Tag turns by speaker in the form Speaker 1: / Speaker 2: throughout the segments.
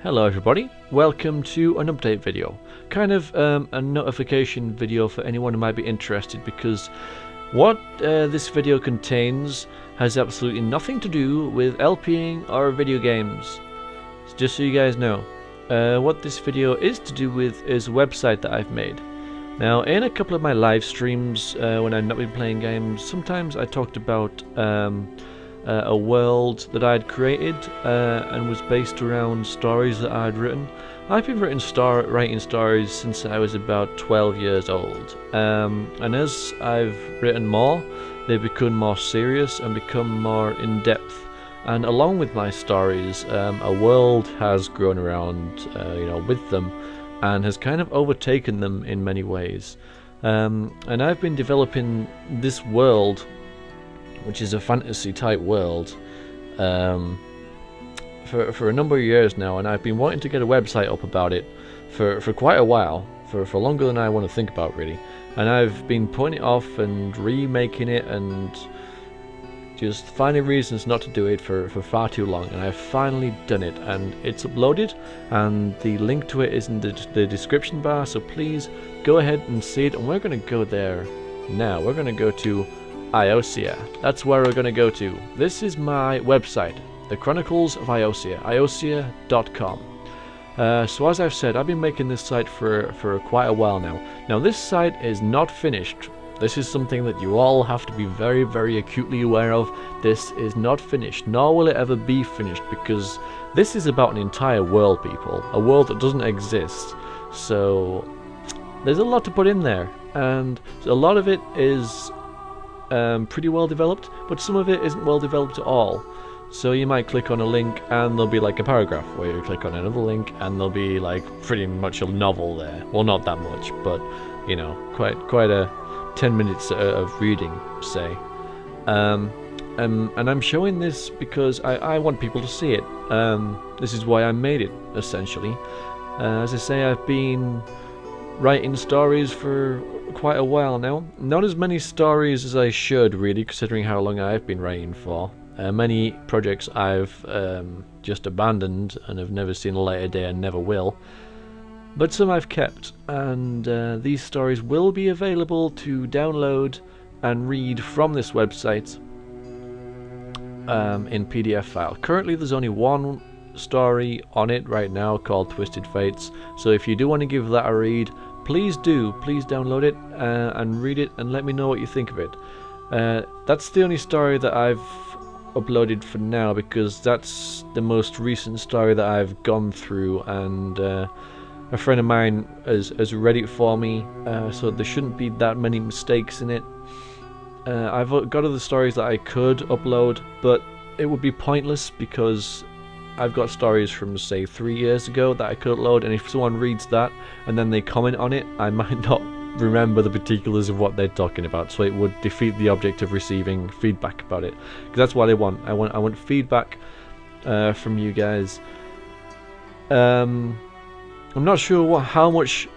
Speaker 1: Hello everybody, welcome to an update video. Kind of a notification video for anyone who might be interested, because what this video contains has absolutely nothing to do with LPing or video games. Just so you guys know, what this video is to do with is a website that I've made. Now, in a couple of my live streams when I've not been playing games, sometimes I talked about a world that I'd created and was based around stories that I'd written. I've been writing stories since I was about 12 years old, and as I've written more, they've become more serious and become more in-depth. And along with my stories, a world has grown around, with them, and has kind of overtaken them in many ways. And I've been developing this world, which is a fantasy type world, for a number of years now, and I've been wanting to get a website up about it for quite a while, for longer than I want to think about, really. And I've been putting it off and remaking it and just finding reasons not to do it for far too long, and I've finally done it, and it's uploaded, and the link to it is in the description bar, so please go ahead and see it. And we're going to go there now. We're going to go to Iiosia. That's where we're going to go to. This is my website, The Chronicles of Iiosia, Iiosia.com. So as I've said, I've been making this site for quite a while now. Now, this site is not finished. This is something that you all have to be very, very acutely aware of. This is not finished, nor will it ever be finished, because this is about an entire world, people. A world that doesn't exist. So there's a lot to put in there, and a lot of it is pretty well developed, but some of it isn't well developed at all. So you might click on a link and there'll be like a paragraph, where you click on another link and there'll be like pretty much a novel there. Well, not that much, but you know, quite a 10 minutes of reading, say. And I'm showing this because I want people to see it. This is why I made it, essentially. As I say, I've been writing stories for quite a while now. Not as many stories as I should, really, considering how long I've been writing for. Many projects I've just abandoned and have never seen a light of day and never will. But some I've kept, and these stories will be available to download and read from this website in PDF file. Currently there's only one story on it right now called Twisted Fates, so if you do want to give that a read, please do. Please download it and read it and let me know what you think of it. That's the only story that I've uploaded for now, because that's the most recent story that I've gone through, and a friend of mine has read it for me, so there shouldn't be that many mistakes in it. I've got other stories that I could upload, but it would be pointless, because I've got stories from, say, 3 years ago that I could upload, and if someone reads that and then they comment on it, I might not remember the particulars of what they're talking about, so it would defeat the object of receiving feedback about it, because that's what I want. I want feedback from you guys. I'm not sure how much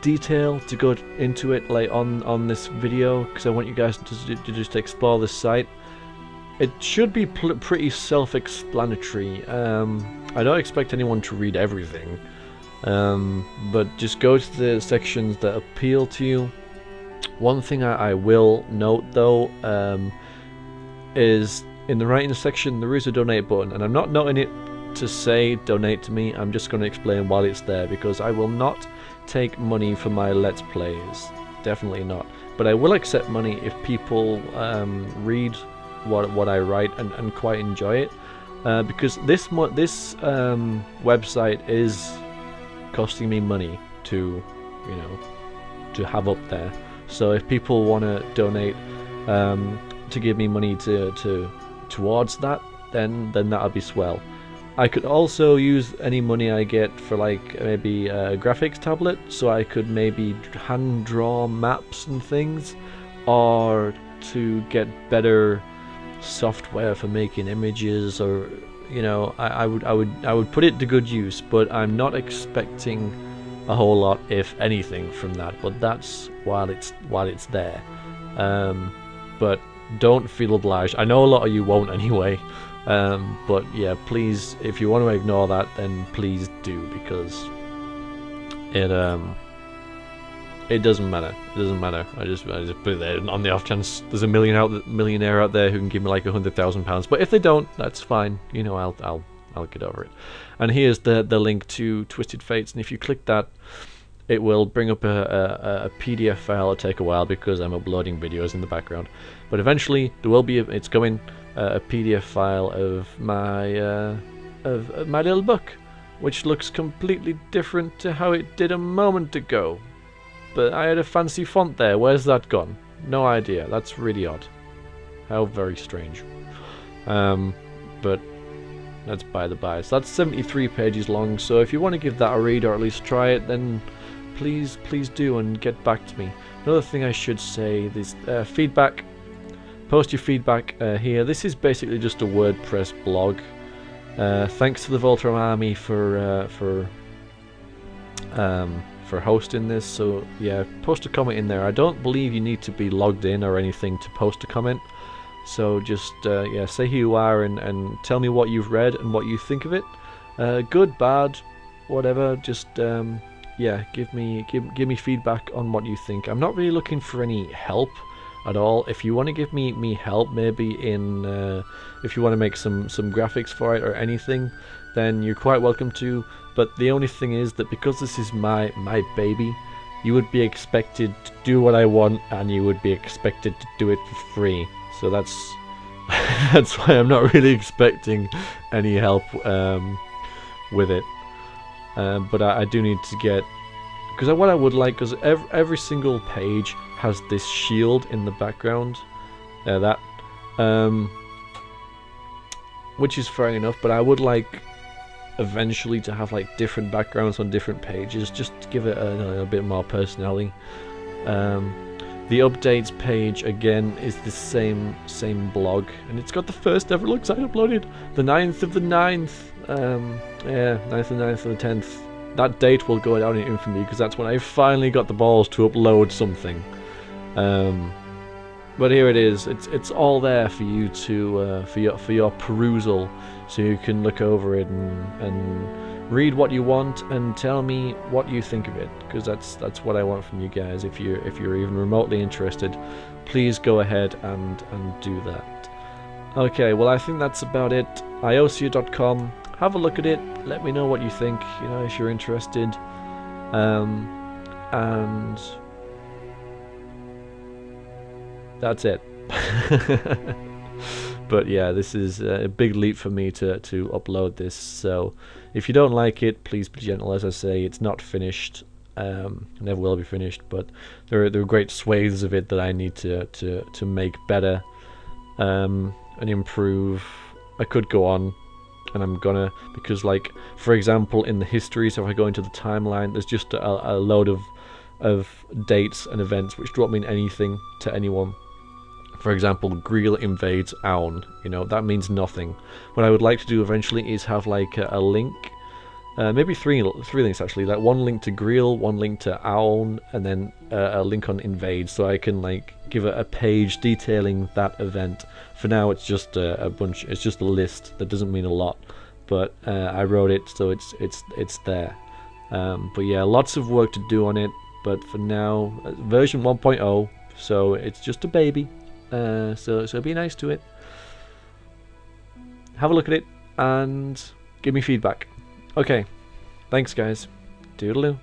Speaker 1: detail to go into it, like on this video, because I want you guys to just explore the site. It should be pretty self-explanatory. I don't expect anyone to read everything, but just go to the sections that appeal to you. One thing I will note, though, is in the writing section there is a donate button, and I'm not noting it to say donate to me. I'm just going to explain why it's there, because I will not take money for my Let's Plays, definitely not. But I will accept money if people read what I write and quite enjoy it, because this website is costing me money to have up there. So if people want to donate to give me money towards that, then that'll be swell. I could also use any money I get for, like, maybe a graphics tablet, so I could maybe hand draw maps and things, or to get better software for making images, or I would put it to good use. But I'm not expecting a whole lot, if anything, from that. But that's while it's there. But don't feel obliged. I know a lot of you won't anyway. But yeah, please, if you want to ignore that, then please do, because it doesn't matter. It doesn't matter. I just put it there on the off chance there's a millionaire out there who can give me like £100,000. But if they don't, that's fine. You know, I'll get over it. And here's the link to Twisted Fates, and if you click that, it will bring up a PDF file. It'll take a while because I'm uploading videos in the background. But eventually there will be it's coming a PDF file of my little book, which looks completely different to how it did a moment ago. But I had a fancy font there. Where's that gone? No idea. That's really odd. How very strange. But that's by the by. So that's 73 pages long. So if you want to give that a read, or at least try it, then please do, and get back to me. Another thing I should say is feedback. Post your feedback here. This is basically just a WordPress blog. Thanks to the Voltron Army for hosting this. So yeah, post a comment in there. I don't believe you need to be logged in or anything to post a comment. So just yeah, say who you are and tell me what you've read and what you think of it. Good, bad, whatever. Just yeah, give me feedback on what you think. I'm not really looking for any help at all. If you want to give me help, maybe in if you want to make some graphics for it or anything, then you're quite welcome to. But the only thing is that because this is my baby, you would be expected to do what I want, and you would be expected to do it for free. So that's that's why I'm not really expecting any help with it. But I do need to get, because what I would like, because every single page has this shield in the background, which is fair enough. But I would like eventually to have like different backgrounds on different pages, just to give it a bit more personality. The updates page again is the same blog, and it's got the first ever looks I uploaded, the 9th of the 9th. Yeah, 9th of the 9th of the 10th. That date will go down in infamy because that's when I finally got the balls to upload something. But here it is. It's all there for you to for your perusal, so you can look over it and read what you want and tell me what you think of it, because that's what I want from you guys. If you're even remotely interested, please go ahead and do that. Okay, well I think that's about it. Iiosia.com. Have a look at it. Let me know what you think. You know, if you're interested. And that's it. But yeah, this is a big leap for me to upload this. So if you don't like it, please be gentle. As I say, it's not finished. Never will be finished. But there are great swathes of it that I need to make better and improve. I could go on, and I'm gonna, because like for example in the history, so if I go into the timeline, there's just a load of dates and events which don't mean anything to anyone. For example, Greel invades Aun. You know, that means nothing. What I would like to do eventually is have like a link, maybe three links actually. Like one link to Greel, one link to Aun, and then a link on invade, so I can like give a page detailing that event. For now, it's just a bunch. It's just a list that doesn't mean a lot, but I wrote it, so it's there. But yeah, lots of work to do on it. But for now, version 1.0, so it's just a baby. So be nice to it. Have a look at it and give me feedback. Okay, thanks guys. Toodaloo.